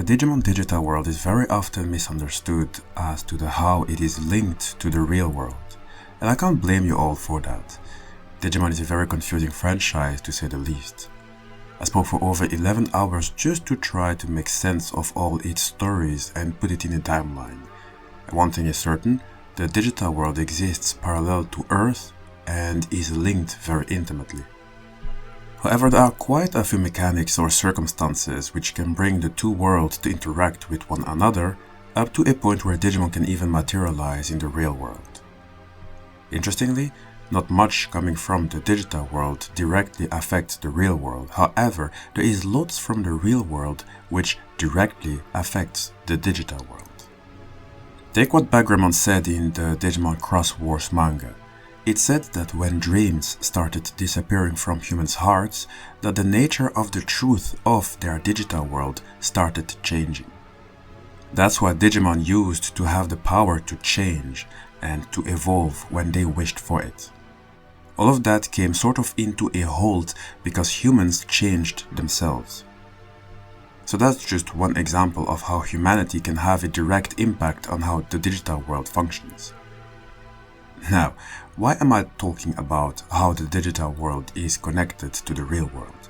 Digimon digital world is very often misunderstood as to the how it is linked to the real world, and I can't blame you all for that. Digimon is a very confusing franchise to say the least. I spoke for over 11 hours just to try to make sense of all its stories and put it in a timeline. And one thing is certain, the digital world exists parallel to Earth and is linked very intimately. However, there are quite a few mechanics or circumstances which can bring the two worlds to interact with one another, up to a point where Digimon can even materialize in the real world. Interestingly, not much coming from the digital world directly affects the real world. However, there is lots from the real world which directly affects the digital world. Take what PAILDRAMON said in the Digimon Cross Wars manga. It said that when dreams started disappearing from humans' hearts, that the nature of the truth of their digital world started changing. That's what Digimon used to have the power to change and to evolve when they wished for it. All of that came sort of into a halt because humans changed themselves. So that's just one example of how humanity can have a direct impact on how the digital world functions. Now, why am I talking about how the digital world is connected to the real world?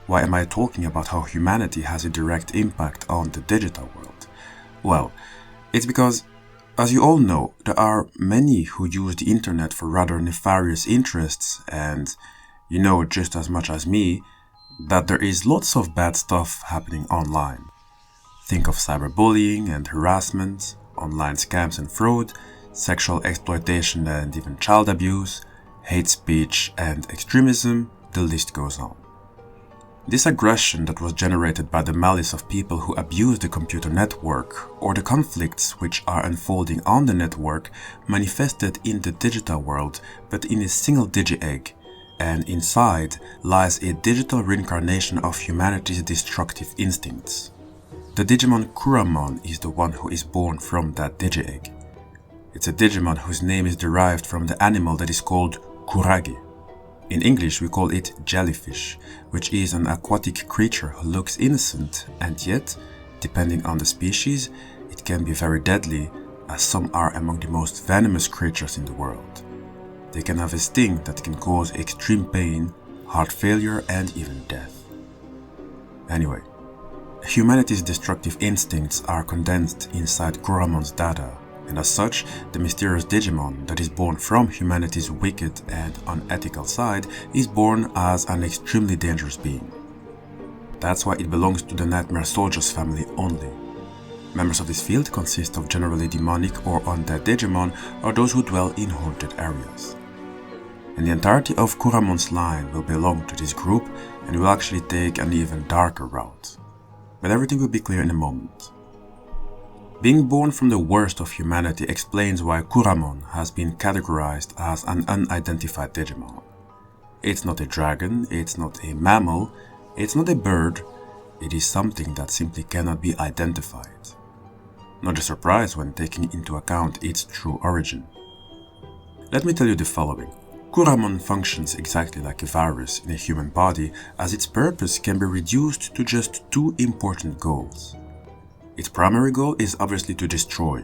Why am I talking about how humanity has a direct impact on the digital world? Well, it's because, as you all know, there are many who use the internet for rather nefarious interests, and you know just as much as me that there is lots of bad stuff happening online. Think of cyberbullying and harassment, online scams and fraud, sexual exploitation and even child abuse, hate speech and extremism, the list goes on. This aggression that was generated by the malice of people who abuse the computer network, or the conflicts which are unfolding on the network, manifested in the digital world but in a single digi-egg, and inside lies a digital reincarnation of humanity's destructive instincts. The Digimon Kuramon is the one who is born from that digi-egg. It's a Digimon whose name is derived from the animal that is called kurage. In English we call it jellyfish, which is an aquatic creature who looks innocent, and yet, depending on the species, it can be very deadly, as some are among the most venomous creatures in the world. They can have a sting that can cause extreme pain, heart failure and even death. Anyway, humanity's destructive instincts are condensed inside Kuramon's data, and as such, the mysterious Digimon that is born from humanity's wicked and unethical side is born as an extremely dangerous being. That's why it belongs to the Nightmare Soldiers family only. Members of this field consist of generally demonic or undead Digimon, or those who dwell in haunted areas. And the entirety of Kuramon's line will belong to this group and will actually take an even darker route. But everything will be clear in a moment. Being born from the worst of humanity explains why Kuramon has been categorized as an unidentified Digimon. It's not a dragon, it's not a mammal, it's not a bird, it is something that simply cannot be identified. Not a surprise when taking into account its true origin. Let me tell you the following. Kuramon functions exactly like a virus in a human body, as its purpose can be reduced to just two important goals. Its primary goal is obviously to destroy.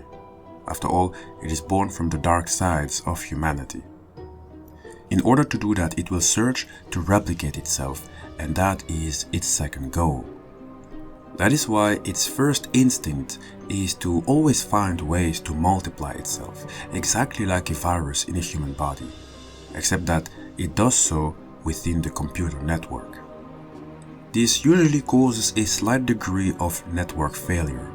After all, it is born from the dark sides of humanity. In order to do that, it will search to replicate itself, and that is its second goal. That is why its first instinct is to always find ways to multiply itself, exactly like a virus in a human body, except that it does so within the computer network. This usually causes a slight degree of network failure.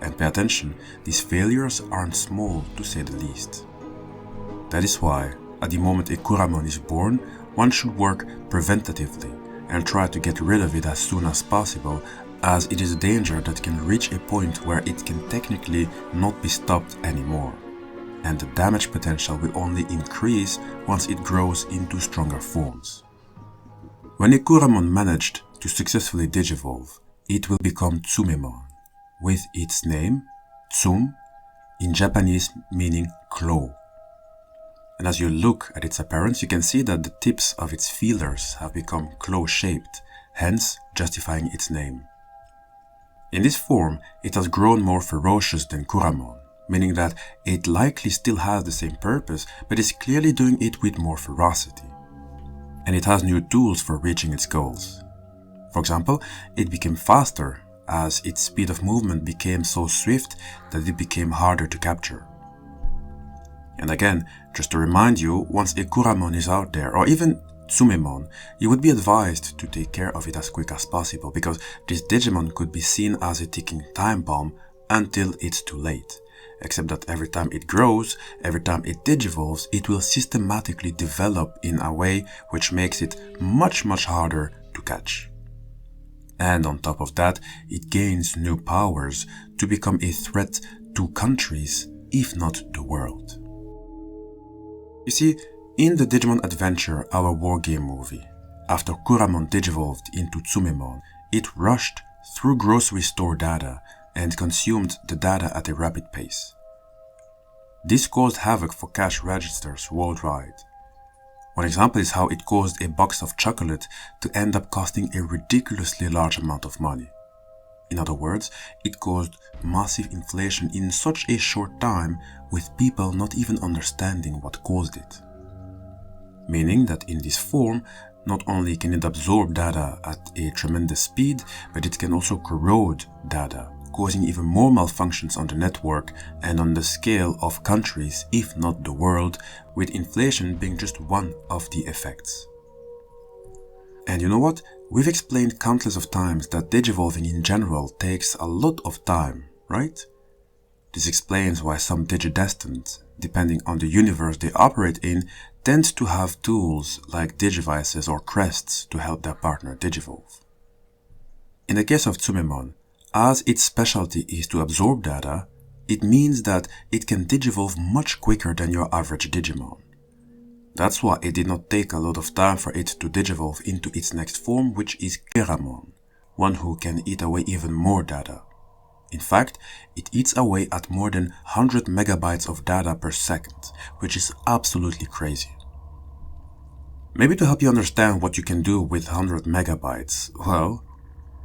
And pay attention, these failures aren't small to say the least. That is why, at the moment a Kuramon is born, one should work preventatively and try to get rid of it as soon as possible, as it is a danger that can reach a point where it can technically not be stopped anymore. And the damage potential will only increase once it grows into stronger forms. When a Kuramon managed to successfully digivolve, it will become Tsumemon, with its name, Tsum, in Japanese meaning claw. And as you look at its appearance, you can see that the tips of its feelers have become claw-shaped, hence justifying its name. In this form, it has grown more ferocious than Kuramon, meaning that it likely still has the same purpose, but is clearly doing it with more ferocity. And it has new tools for reaching its goals. For example, it became faster, as its speed of movement became so swift that it became harder to capture. And again, just to remind you, once a Kuramon is out there, or even Tsumemon, you would be advised to take care of it as quick as possible, because this Digimon could be seen as a ticking time bomb until it's too late. Except that every time it grows, every time it digivolves, it will systematically develop in a way which makes it much harder to catch. And on top of that, it gains new powers to become a threat to countries, if not the world. You see, in the Digimon Adventure, our war game movie, after Kuramon digivolved into Tsumemon, it rushed through grocery store data and consumed the data at a rapid pace. This caused havoc for cash registers worldwide. One example is how it caused a box of chocolate to end up costing a ridiculously large amount of money. In other words, it caused massive inflation in such a short time, with people not even understanding what caused it. Meaning that in this form, not only can it absorb data at a tremendous speed, but it can also corrode data, causing even more malfunctions on the network and on the scale of countries, if not the world, with inflation being just one of the effects. And you know what? We've explained countless of times that digivolving in general takes a lot of time, right? This explains why some digidestined, depending on the universe they operate in, tend to have tools like digivices or crests to help their partner digivolve. In the case of Tsumemon, as its specialty is to absorb data, it means that it can digivolve much quicker than your average Digimon. That's why it did not take a lot of time for it to digivolve into its next form, which is Keramon, one who can eat away even more data. In fact, it eats away at more than 100 megabytes of data per second, which is absolutely crazy. Maybe to help you understand what you can do with 100 megabytes, well,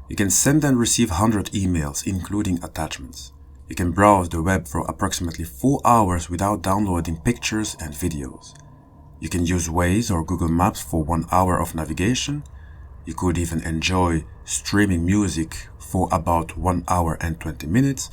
you can send and receive 100 emails, including attachments. You can browse the web for approximately 4 hours without downloading pictures and videos. You can use Waze or Google Maps for 1 hour of navigation. You could even enjoy streaming music for about 1 hour and 20 minutes.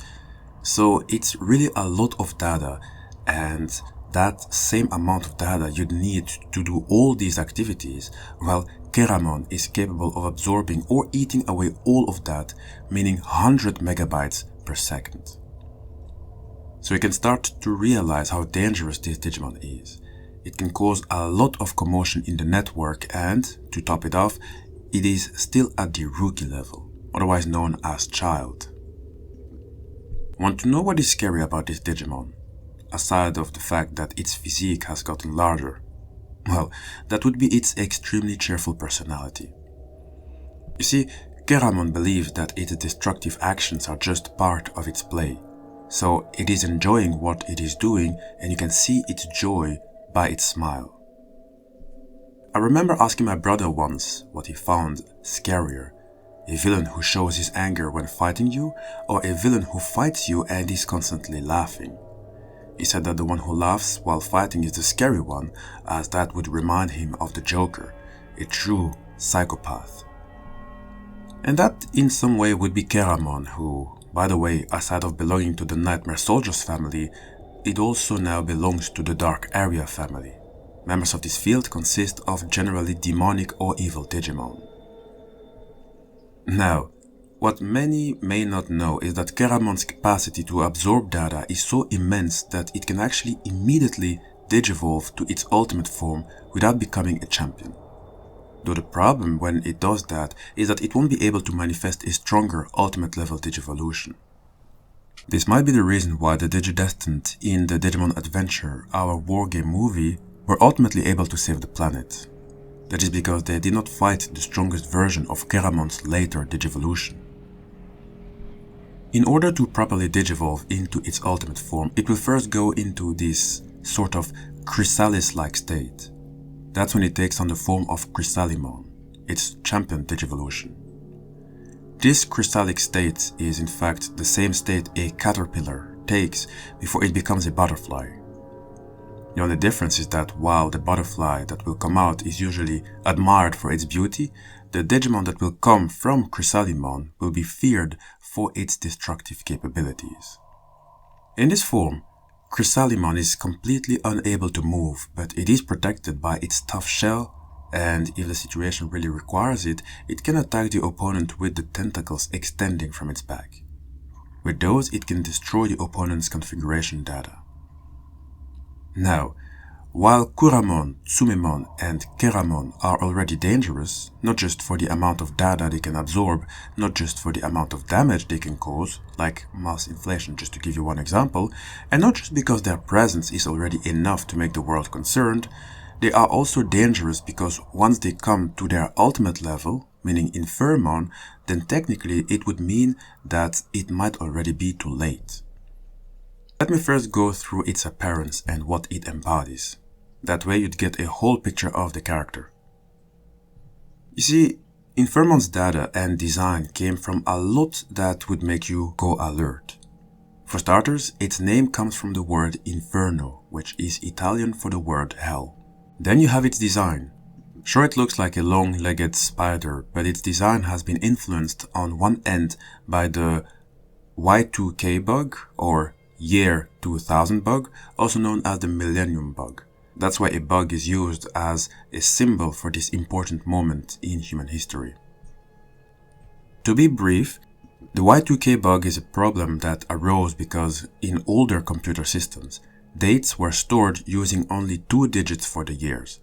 So it's really a lot of data, and that same amount of data you'd need to do all these activities, well, Keramon is capable of absorbing or eating away all of that, meaning 100 megabytes per second. So you can start to realize how dangerous this Digimon is. It can cause a lot of commotion in the network, and, to top it off, it is still at the rookie level, otherwise known as child. Want to know what is scary about this Digimon? Aside of the fact that its physique has gotten larger, well, that would be its extremely cheerful personality. You see, Keramon believes that its destructive actions are just part of its play, so it is enjoying what it is doing, and you can see its joy by its smile. I remember asking my brother once what he found scarier, a villain who shows his anger when fighting you, or a villain who fights you and is constantly laughing. He said that the one who laughs while fighting is the scary one, as that would remind him of the Joker, a true psychopath. And that in some way would be Keramon, who, by the way, aside of belonging to the Nightmare Soldiers family, it also now belongs to the Dark Area family. Members of this field consist of generally demonic or evil Digimon. Now, what many may not know is that Keramon's capacity to absorb data is so immense that it can actually immediately digivolve to its ultimate form without becoming a champion. Though the problem when it does that is that it won't be able to manifest a stronger ultimate level Digivolution. This might be the reason why the Digidestined in the Digimon Adventure, our war game movie, were ultimately able to save the planet. That is because they did not fight the strongest version of Keramon's later Digivolution. In order to properly digivolve into its ultimate form, it will first go into this sort of chrysalis-like state. That's when it takes on the form of Chrysalimon, its champion Digivolution. This crystallic state is in fact the same state a caterpillar takes before it becomes a butterfly. The only difference is that while the butterfly that will come out is usually admired for its beauty, the Digimon that will come from Chrysalimon will be feared for its destructive capabilities. In this form, Chrysalimon is completely unable to move, but it is protected by its tough shell, and if the situation really requires it, it can attack the opponent with the tentacles extending from its back. With those, it can destroy the opponent's configuration data. Now, while Kuramon, Tsumemon, and Keramon are already dangerous, not just for the amount of data they can absorb, not just for the amount of damage they can cause, like mass inflation just to give you one example, and not just because their presence is already enough to make the world concerned, they are also dangerous because once they come to their ultimate level, meaning Infermon, then technically it would mean that it might already be too late. Let me first go through its appearance and what it embodies. That way you'd get a whole picture of the character. You see, Infermon's data and design came from a lot that would make you go alert. For starters, its name comes from the word inferno, which is Italian for the word hell. Then you have its design. Sure, it looks like a long-legged spider, but its design has been influenced on one end by the Y2K bug, or Year 2000 bug, also known as the Millennium bug. That's why a bug is used as a symbol for this important moment in human history. To be brief, the Y2K bug is a problem that arose because in older computer systems, dates were stored using only 2 digits for the years,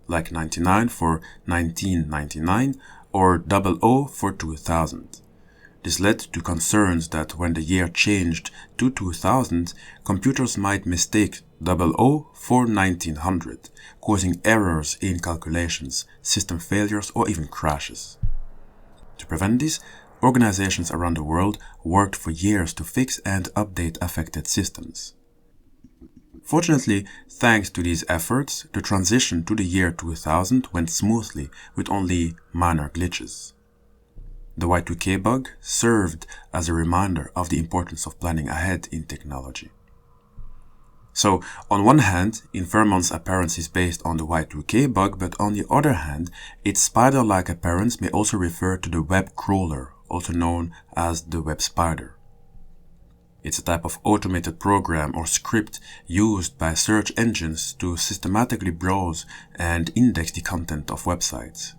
like 99 for 1999 or 00 for 2000. This led to concerns that when the year changed to 2000, computers might mistake 00 for 1900, causing errors in calculations, system failures, or even crashes. To prevent this, organizations around the world worked for years to fix and update affected systems. Fortunately, thanks to these efforts, the transition to the year 2000 went smoothly with only minor glitches. The Y2K bug served as a reminder of the importance of planning ahead in technology. So, on one hand, Infermon's appearance is based on the Y2K bug, but on the other hand, its spider-like appearance may also refer to the web crawler, also known as the web spider. It's a type of automated program or script used by search engines to systematically browse and index the content of websites.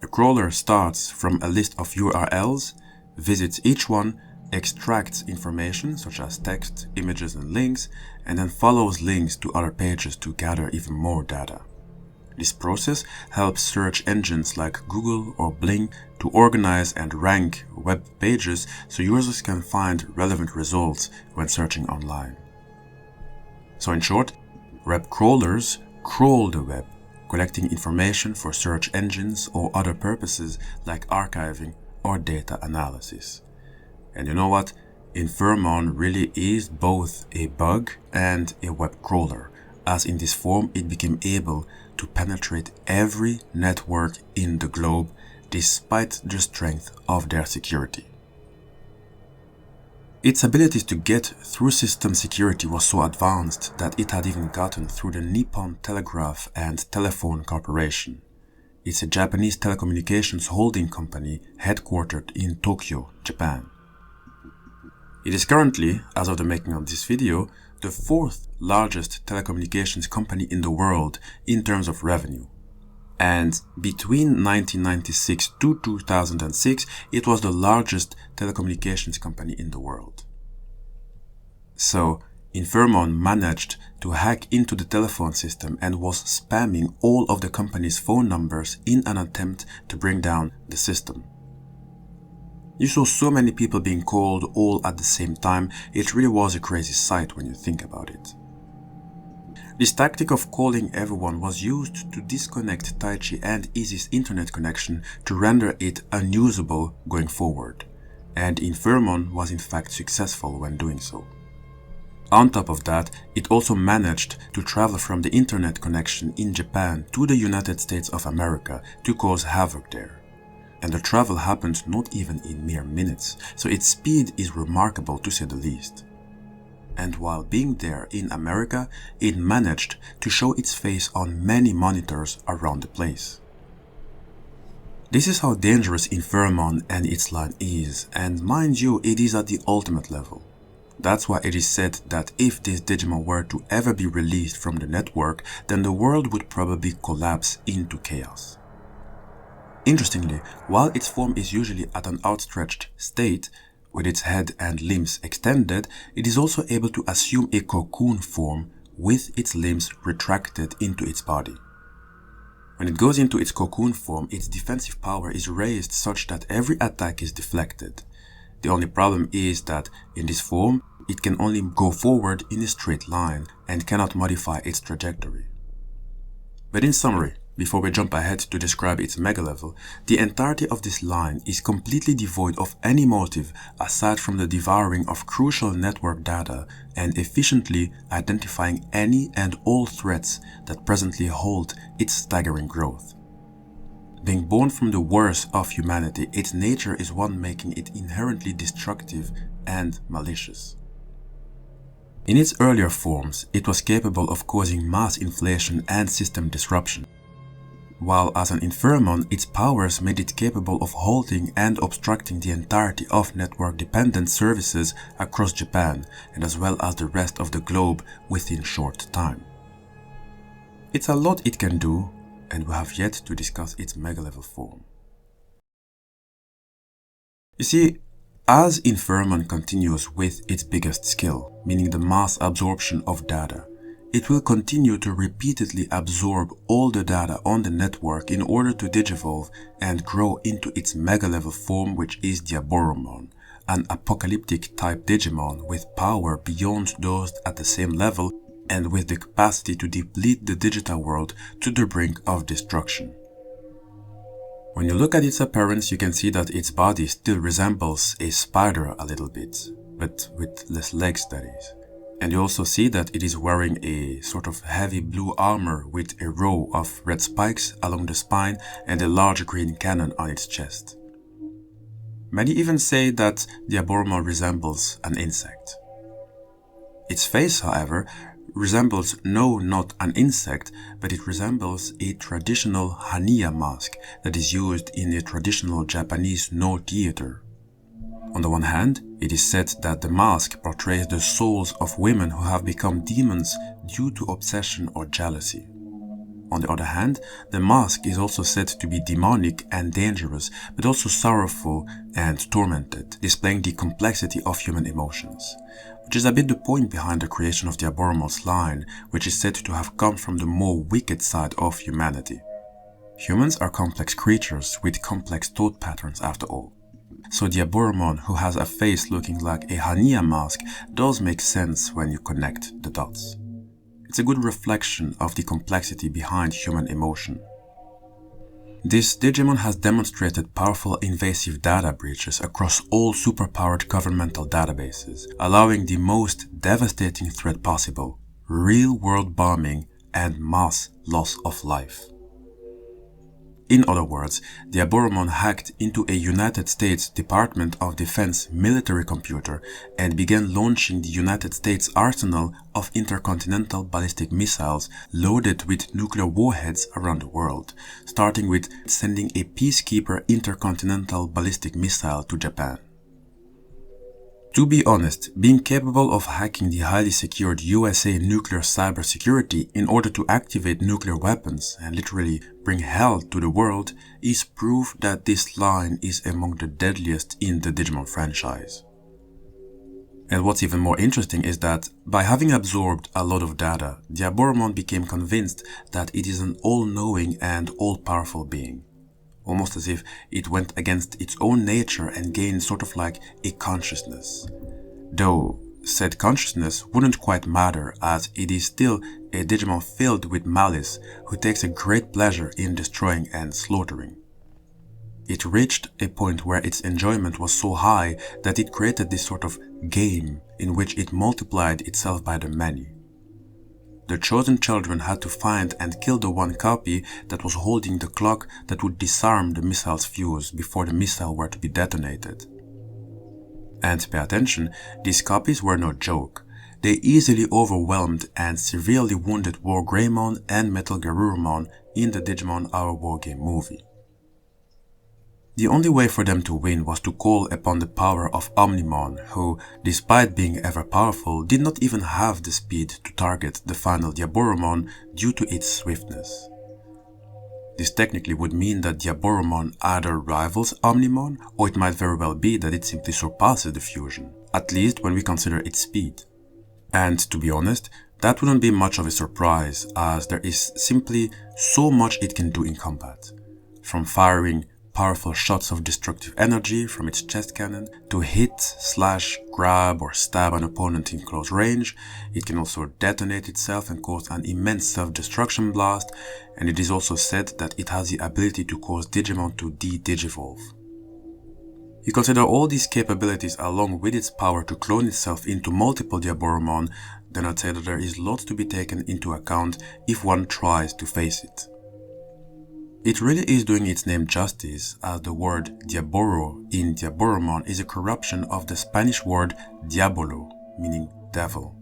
The crawler starts from a list of URLs, visits each one, extracts information such as text, images, and links, and then follows links to other pages to gather even more data. This process helps search engines like Google or Bing to organize and rank web pages so users can find relevant results when searching online. So in short, web crawlers crawl the web, collecting information for search engines or other purposes like archiving or data analysis. And you know what? Infermon really is both a bug and a web crawler, as in this form it became able to penetrate every network in the globe despite the strength of their security. Its abilities to get through system security was so advanced that it had even gotten through the Nippon Telegraph and Telephone Corporation. It's a Japanese telecommunications holding company headquartered in Tokyo, Japan. It is currently, as of the making of this video, the 4th largest telecommunications company in the world in terms of revenue. And between 1996 to 2006, it was the largest telecommunications company in the world. So, Infermon managed to hack into the telephone system and was spamming all of the company's phone numbers in an attempt to bring down the system. You saw so many people being called all at the same time, it really was a crazy sight when you think about it. This tactic of calling everyone was used to disconnect Taichi and Izzy's internet connection to render it unusable going forward, and Infermon was in fact successful when doing so. On top of that, it also managed to travel from the internet connection in Japan to the United States of America to cause havoc there. and the travel happened not even in mere minutes, so its speed is remarkable to say the least. And while being there in America, it managed to show its face on many monitors around the place. This is how dangerous Infermon and its line is, and mind you, it is at the ultimate level. That's why it is said that if this Digimon were to ever be released from the network, then the world would probably collapse into chaos. Interestingly, while its form is usually at an outstretched state, with its head and limbs extended, it is also able to assume a cocoon form with its limbs retracted into its body. When it goes into its cocoon form, its defensive power is raised such that every attack is deflected. The only problem is that in this form, it can only go forward in a straight line and cannot modify its trajectory. But in summary, before we jump ahead to describe its mega level, the entirety of this line is completely devoid of any motive aside from the devouring of crucial network data and efficiently identifying any and all threats that presently hold its staggering growth. Being born from the worst of humanity, its nature is one making it inherently destructive and malicious. In its earlier forms, it was capable of causing mass inflation and system disruption, while as an Infermon, its powers made it capable of halting and obstructing the entirety of network-dependent services across Japan and as well as the rest of the globe within short time. It's a lot it can do, and we have yet to discuss its mega-level form. You see, as Infermon continues with its biggest skill, meaning the mass absorption of data, it will continue to repeatedly absorb all the data on the network in order to digivolve and grow into its mega-level form, which is Diaboromon, an apocalyptic type Digimon with power beyond those at the same level and with the capacity to deplete the digital world to the brink of destruction. When you look at its appearance, you can see that its body still resembles a spider a little bit, but with less legs, that is. And you also see that it is wearing a sort of heavy blue armor with a row of red spikes along the spine and a large green cannon on its chest. Many even say that Diaboromon resembles an insect. Its face, however, resembles not an insect, but it resembles a traditional Haniya mask that is used in a traditional Japanese no theater. On the one hand, it is said that the mask portrays the souls of women who have become demons due to obsession or jealousy. On the other hand, the mask is also said to be demonic and dangerous, but also sorrowful and tormented, displaying the complexity of human emotions, which is a bit the point behind the creation of Diaboromon's line, which is said to have come from the more wicked side of humanity. Humans are complex creatures with complex thought patterns after all. So Diaboromon, who has a face looking like a Haniya mask, does make sense when you connect the dots. It's a good reflection of the complexity behind human emotion. This Digimon has demonstrated powerful invasive data breaches across all superpowered governmental databases, allowing the most devastating threat possible: real-world bombing and mass loss of life. In other words, Diaboromon hacked into a United States Department of Defense military computer and began launching the United States arsenal of intercontinental ballistic missiles loaded with nuclear warheads around the world, starting with sending a peacekeeper intercontinental ballistic missile to Japan. To be honest, being capable of hacking the highly secured USA nuclear cybersecurity in order to activate nuclear weapons and literally bring hell to the world is proof that this line is among the deadliest in the Digimon franchise. And what's even more interesting is that by having absorbed a lot of data, Diaboromon became convinced that it is an all-knowing and all-powerful being. Almost as if it went against its own nature and gained sort of like a consciousness. Though said consciousness wouldn't quite matter, as it is still a Digimon filled with malice who takes a great pleasure in destroying and slaughtering. It reached a point where its enjoyment was so high that it created this sort of game in which it multiplied itself by the many. the chosen children had to find and kill the one copy that was holding the clock that would disarm the missile's fuse before the missile were to be detonated. And pay attention, these copies were no joke. They easily overwhelmed and severely wounded War Greymon and Garurumon in the Digimon Our War Game movie. The only way for them to win was to call upon the power of Omnimon, who, despite being ever powerful, did not even have the speed to target the final Diaboromon due to its swiftness. This technically would mean that Diaboromon either rivals Omnimon, or it might very well be that it simply surpasses the fusion, at least when we consider its speed. And to be honest, that wouldn't be much of a surprise, as there is simply so much it can do in combat. From firing powerful shots of destructive energy from its chest cannon to hit, slash, grab or stab an opponent in close range, it can also detonate itself and cause an immense self-destruction blast, and it is also said that it has the ability to cause Digimon to de-digivolve. You consider all these capabilities along with its power to clone itself into multiple Diaboromon, then I'd say that there is lots to be taken into account if one tries to face it. It really is doing its name justice, as the word Diaboro in Diaboromon is a corruption of the Spanish word diabolo, meaning devil.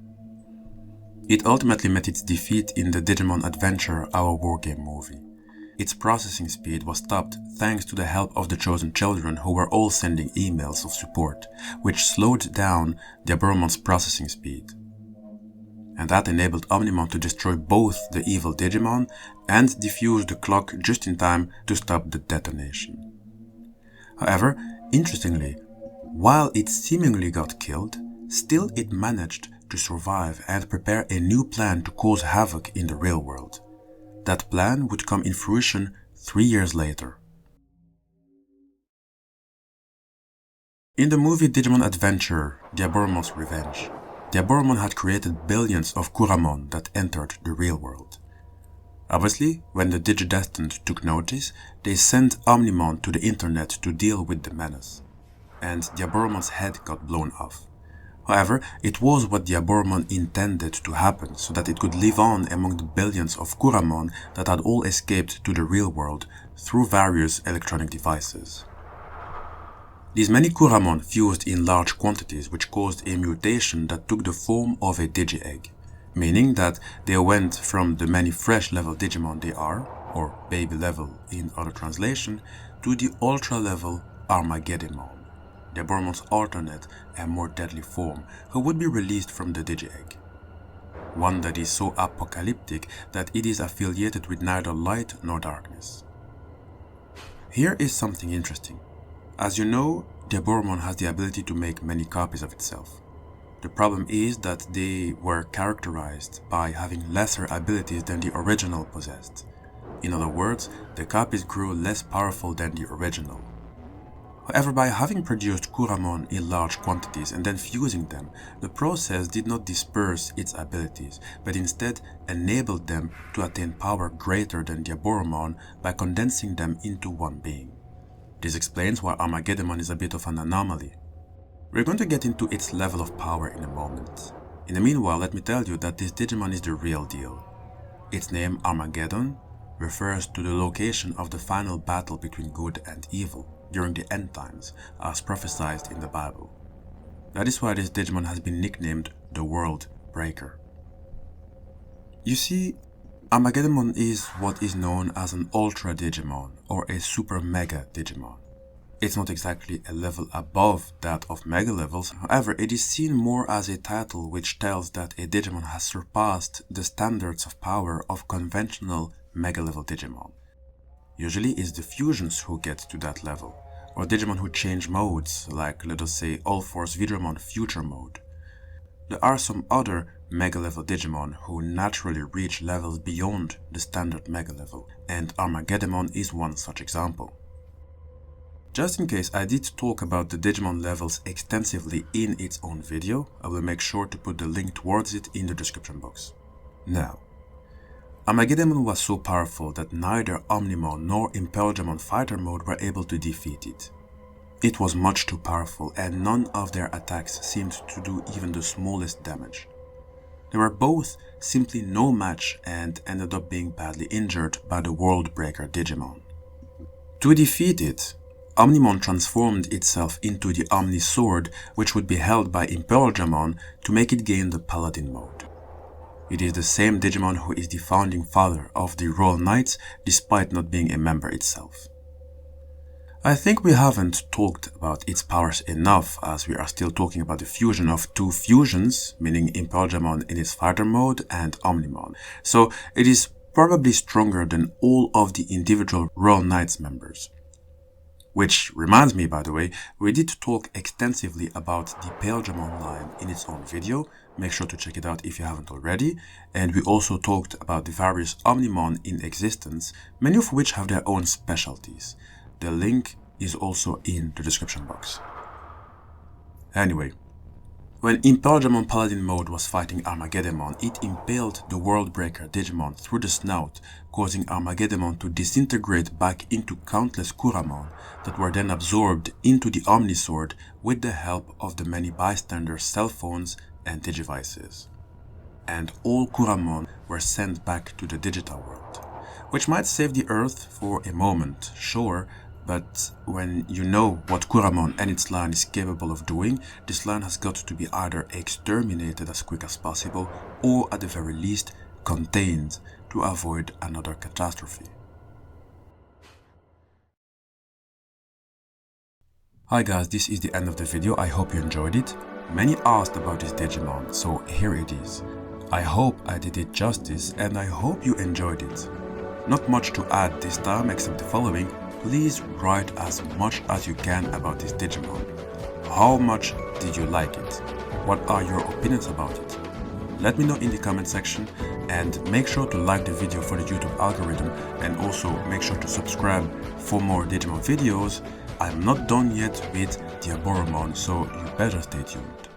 It ultimately met its defeat in the Digimon Adventure, Our War Game movie. Its processing speed was stopped thanks to the help of the chosen children, who were all sending emails of support, which slowed down Diaboromon's processing speed. And that enabled Omnimon to destroy both the evil Digimon and defuse the clock just in time to stop the detonation. However, interestingly, while it seemingly got killed, still it managed to survive and prepare a new plan to cause havoc in the real world. That plan would come in fruition 3 years later. In the movie Digimon Adventure, Diaboromon's Revenge, Diaboromon had created billions of Kuramon that entered the real world. Obviously, when the Digidestined took notice, they sent Omnimon to the internet to deal with the menace, and Diaboromon's head got blown off. However, it was what Diaboromon intended to happen so that it could live on among the billions of Kuramon that had all escaped to the real world through various electronic devices. These many Kuramon fused in large quantities, which caused a mutation that took the form of a Digi-Egg, meaning that they went from the many fresh level Digimon they are, or baby level in other translation, to the ultra level Armageddemon, Diaboromon's alternate and more deadly form, who would be released from the Digi-Egg. One that is so apocalyptic that it is affiliated with neither light nor darkness. Here is something interesting. As you know, Diaboromon has the ability to make many copies of itself. The problem is that they were characterized by having lesser abilities than the original possessed. In other words, the copies grew less powerful than the original. However, by having produced Kuramon in large quantities and then fusing them, the process did not disperse its abilities, but instead enabled them to attain power greater than Diaboromon by condensing them into one being. This explains why Armageddemon is a bit of an anomaly. We're going to get into its level of power in a moment. In the meanwhile, let me tell you that this Digimon is the real deal. Its name, Armageddon, refers to the location of the final battle between good and evil during the end times, as prophesied in the Bible. That is why this Digimon has been nicknamed the World Breaker. You see, Armageddemon is what is known as an Ultra Digimon or a Super Mega Digimon. It's not exactly a level above that of Mega levels, however it is seen more as a title which tells that a Digimon has surpassed the standards of power of conventional Mega level Digimon. Usually it's the fusions who get to that level, or Digimon who change modes, like let us say All Force Vidramon Future Mode. There are some other Mega level Digimon who naturally reach levels beyond the standard Mega level, and Armageddemon is one such example. Just in case I did talk about the Digimon levels extensively in its own video, I will make sure to put the link towards it in the description box. Now, Armageddemon was so powerful that neither Omnimon nor PAILDRAMON Fighter Mode were able to defeat it. It was much too powerful and none of their attacks seemed to do even the smallest damage. They were both simply no match and ended up being badly injured by the World Breaker Digimon. To defeat it, OMNIMON transformed itself into the Omni Sword, which would be held by PAILDRAMON to make it gain the Paladin mode. It is the same Digimon who is the founding father of the Royal Knights despite not being a member itself. I think we haven't talked about its powers enough, as we are still talking about the fusion of two fusions, meaning PAILDRAMON in its fighter mode and OMNIMON. So it is probably stronger than all of the individual Royal Knights members. Which reminds me, by the way, we did talk extensively about the PAILDRAMON line in its own video. Make sure to check it out if you haven't already. And we also talked about the various OMNIMON in existence, many of which have their own specialties. The link is also in the description box. Anyway, when PAILDRAMON Paladin mode was fighting Armageddemon, it impaled the World Breaker Digimon through the snout, causing Armageddemon to disintegrate back into countless Kuramon that were then absorbed into the Omnisword with the help of the many bystanders' cell phones and digivices. And all Kuramon were sent back to the digital world, which might save the Earth for a moment, sure, but when you know what Kuramon and its line is capable of doing, this line has got to be either exterminated as quick as possible or at the very least contained to avoid another catastrophe. Hi guys, this is the end of the video. I hope you enjoyed it. Many asked about this Digimon, so here it is. I hope I did it justice and I hope you enjoyed it. Not much to add this time except the following. Please write as much as you can about this Digimon. How much did you like it? What are your opinions about it? Let me know in the comment section and make sure to like the video for the YouTube algorithm and also make sure to subscribe for more Digimon videos. I'm not done yet with Diaboromon, so you better stay tuned.